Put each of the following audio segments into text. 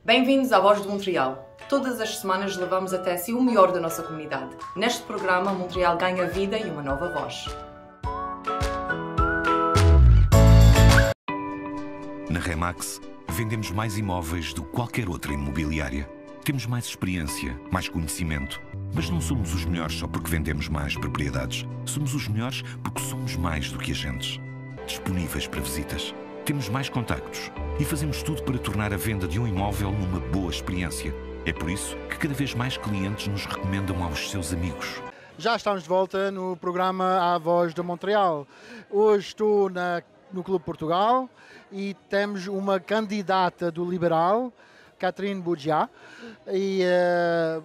Bem-vindos à Voz de Montreal. Todas as semanas levamos até si o melhor da nossa comunidade. Neste programa, Montreal ganha vida e uma nova voz. Na Remax, vendemos mais imóveis do que qualquer outra imobiliária. Temos mais experiência, mais conhecimento. Mas não somos os melhores só porque vendemos mais propriedades. Somos os melhores porque somos mais do que agentes. Disponíveis para visitas. Temos mais contactos e fazemos tudo para tornar a venda de um imóvel numa boa experiência. É por isso que cada vez mais clientes nos recomendam aos seus amigos. Já estamos de volta no programa A Voz de Montreal. Hoje estou no Clube Portugal e temos uma candidata do Liberal, Catherine Boudia. Et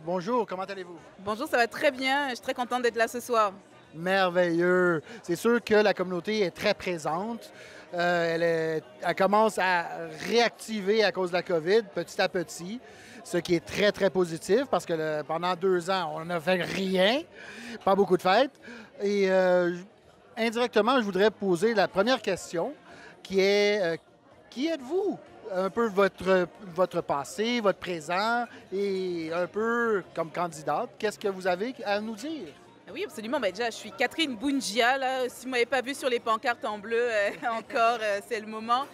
bonjour, comment allez-vous? Bonjour, ça va très bien. Je suis très contente d'être là ce soir. Merveilleux. C'est sûr que la communauté est très présente. Elle commence à réactiver à cause de la COVID petit à petit, ce qui est très, très positif parce que pendant 2 ans, on n'a fait rien, pas beaucoup de fêtes. Et indirectement, je voudrais poser la première question qui est qui êtes-vous? Un peu votre passé, votre présent et un peu comme candidate. Qu'est-ce que vous avez à nous dire? Oui, absolument. Ben, déjà, je suis Catherine Boudia. Là. Si vous ne m'avez pas vue sur les pancartes en bleu encore, c'est le moment.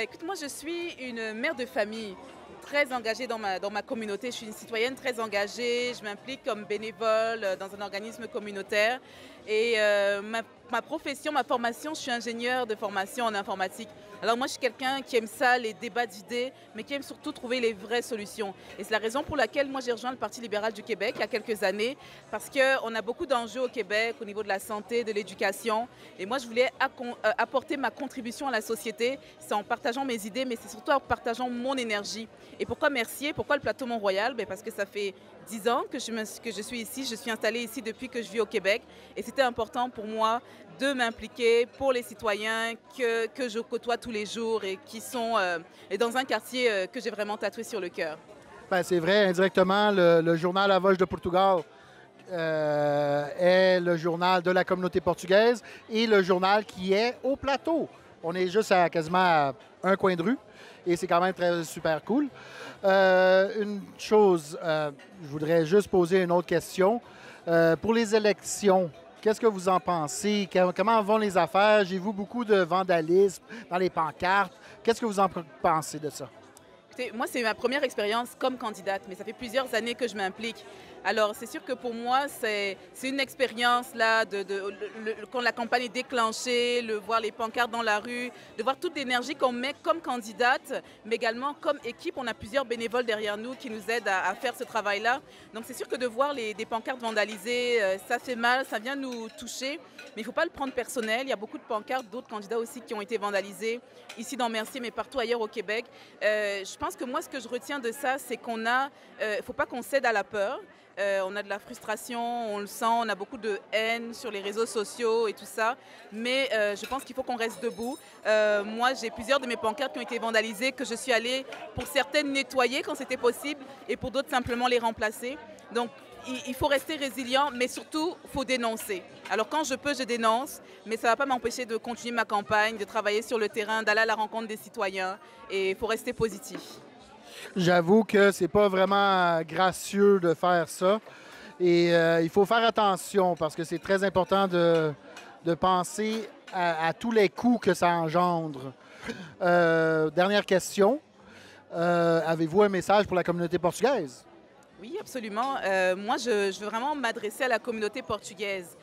Écoute, moi, je suis une mère de famille très engagée dans ma communauté. Je suis une citoyenne très engagée. Je m'implique comme bénévole dans un organisme communautaire. Et ma profession, ma formation, je suis ingénieure de formation en informatique. Alors moi, je suis quelqu'un qui aime ça, les débats d'idées, mais qui aime surtout trouver les vraies solutions. Et c'est la raison pour laquelle moi, j'ai rejoint le Parti libéral du Québec il y a quelques années, parce qu'on a beaucoup d'enjeux au Québec au niveau de la santé, de l'éducation. Et moi, je voulais apporter ma contribution à la société. C'est en partageant mes idées, mais c'est surtout en partageant mon énergie. Et pourquoi Mercier? Pourquoi le plateau Mont-Royal? Parce que ça fait 10 ans que je suis ici. Je suis installée ici depuis que je vis au Québec. Et c'était important pour moi de m'impliquer pour les citoyens que je côtoie tous les jours et qui sont dans un quartier que j'ai vraiment tatoué sur le cœur. Ben, c'est vrai, indirectement, le journal A Voz de Portugal est le journal de la communauté portugaise et le journal qui est au plateau. On est juste quasiment à un coin de rue et c'est quand même super cool. Une chose, je voudrais juste poser une autre question. Pour les élections, qu'est-ce que vous en pensez? Comment vont les affaires? J'ai vu beaucoup de vandalisme dans les pancartes. Qu'est-ce que vous en pensez de ça? Écoutez, moi, c'est ma première expérience comme candidate, mais ça fait plusieurs années que je m'implique. Alors, c'est sûr que pour moi, c'est une expérience là, quand la campagne est déclenchée, voir les pancartes dans la rue, de voir toute l'énergie qu'on met comme candidate, mais également comme équipe. On a plusieurs bénévoles derrière nous qui nous aident à faire ce travail-là. Donc, c'est sûr que de voir des pancartes vandalisées, ça fait mal, ça vient nous toucher, mais il ne faut pas le prendre personnel. Il y a beaucoup de pancartes, d'autres candidats aussi qui ont été vandalisés, ici dans Mercier, mais partout ailleurs au Québec. Je pense que moi, ce que je retiens de ça, c'est qu'il ne faut pas qu'on cède à la peur. On a de la frustration, on le sent, on a beaucoup de haine sur les réseaux sociaux et tout ça. Mais je pense qu'il faut qu'on reste debout. Moi, j'ai plusieurs de mes pancartes qui ont été vandalisées, que je suis allée pour certaines nettoyer quand c'était possible et pour d'autres simplement les remplacer. Donc, il faut rester résilient, mais surtout, il faut dénoncer. Alors quand je peux, je dénonce, mais ça ne va pas m'empêcher de continuer ma campagne, de travailler sur le terrain, d'aller à la rencontre des citoyens. Et il faut rester positif. J'avoue que c'est pas vraiment gracieux de faire ça. Et il faut faire attention parce que c'est très important de penser à tous les coûts que ça engendre. Dernière question. Avez-vous un message pour la communauté portugaise? Oui, absolument. Moi, je veux vraiment m'adresser à la communauté portugaise.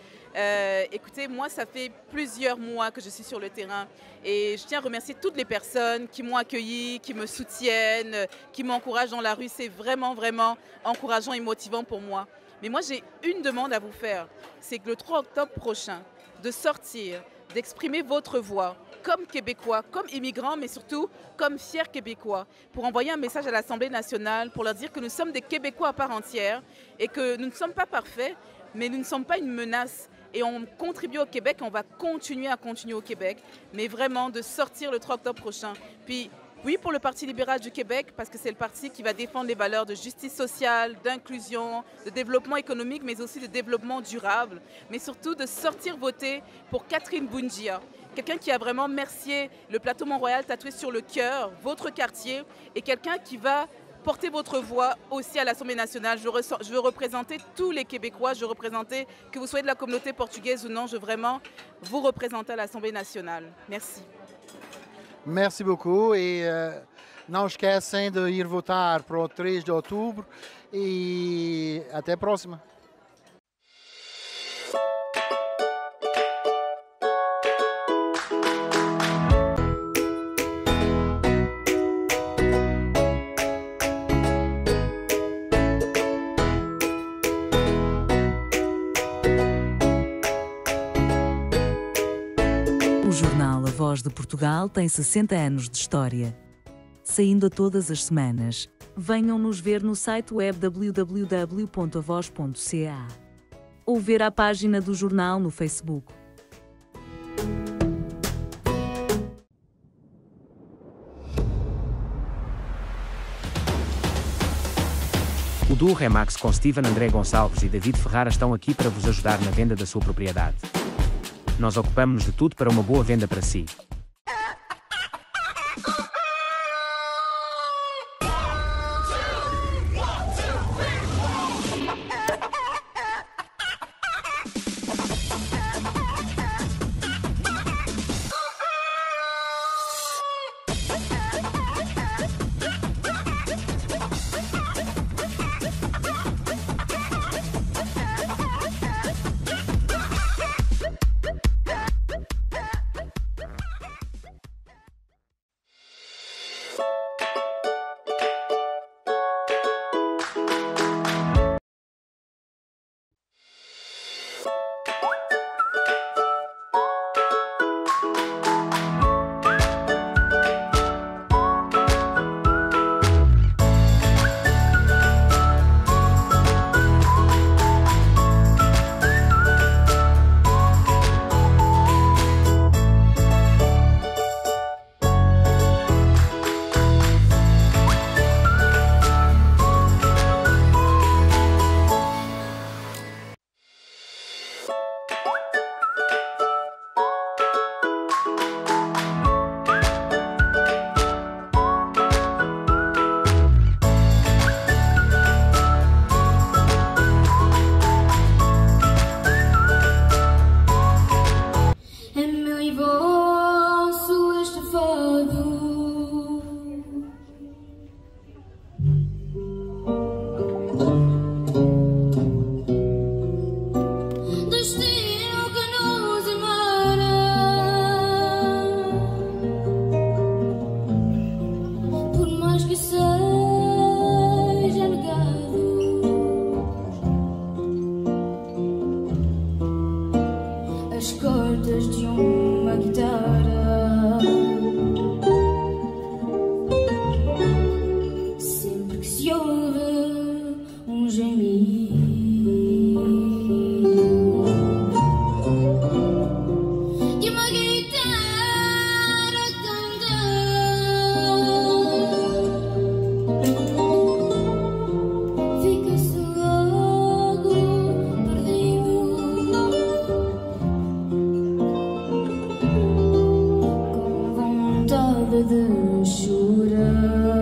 Écoutez, moi, ça fait plusieurs mois que je suis sur le terrain et je tiens à remercier toutes les personnes qui m'ont accueilli, qui me soutiennent, qui m'encouragent dans la rue. C'est vraiment, vraiment encourageant et motivant pour moi. Mais moi, j'ai une demande à vous faire. C'est que le 3 octobre prochain, de sortir, d'exprimer votre voix comme Québécois, comme immigrants, mais surtout comme fiers Québécois, pour envoyer un message à l'Assemblée nationale, pour leur dire que nous sommes des Québécois à part entière et que nous ne sommes pas parfaits, mais nous ne sommes pas une menace. Et on contribue au Québec, on va continuer au Québec, mais vraiment de sortir le 3 octobre prochain. Puis oui, pour le Parti libéral du Québec, parce que c'est le parti qui va défendre les valeurs de justice sociale, d'inclusion, de développement économique, mais aussi de développement durable. Mais surtout de sortir voter pour Catherine Boudia, quelqu'un qui a vraiment Mercier, le plateau Mont-Royal tatoué sur le cœur, votre quartier, et quelqu'un qui va porter votre voix aussi à l'Assemblée nationale. Je veux représenter tous les Québécois, je veux représenter, que vous soyez de la communauté portugaise ou non, je veux vraiment vous représenter à l'Assemblée nationale. Merci. Merci beaucoup e não esquecem de ir votar para o 3 de outubro e até a próxima. O jornal A Voz de Portugal tem 60 anos de história. Saindo a todas as semanas, venham nos ver no site web www.avoz.ca ou ver a página do jornal no Facebook. O duo Remax com Steven André Gonçalves e David Ferrara estão aqui para vos ajudar na venda da sua propriedade. Nós ocupamos-nos de tudo para uma boa venda para si. de chorar.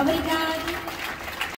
Obrigada.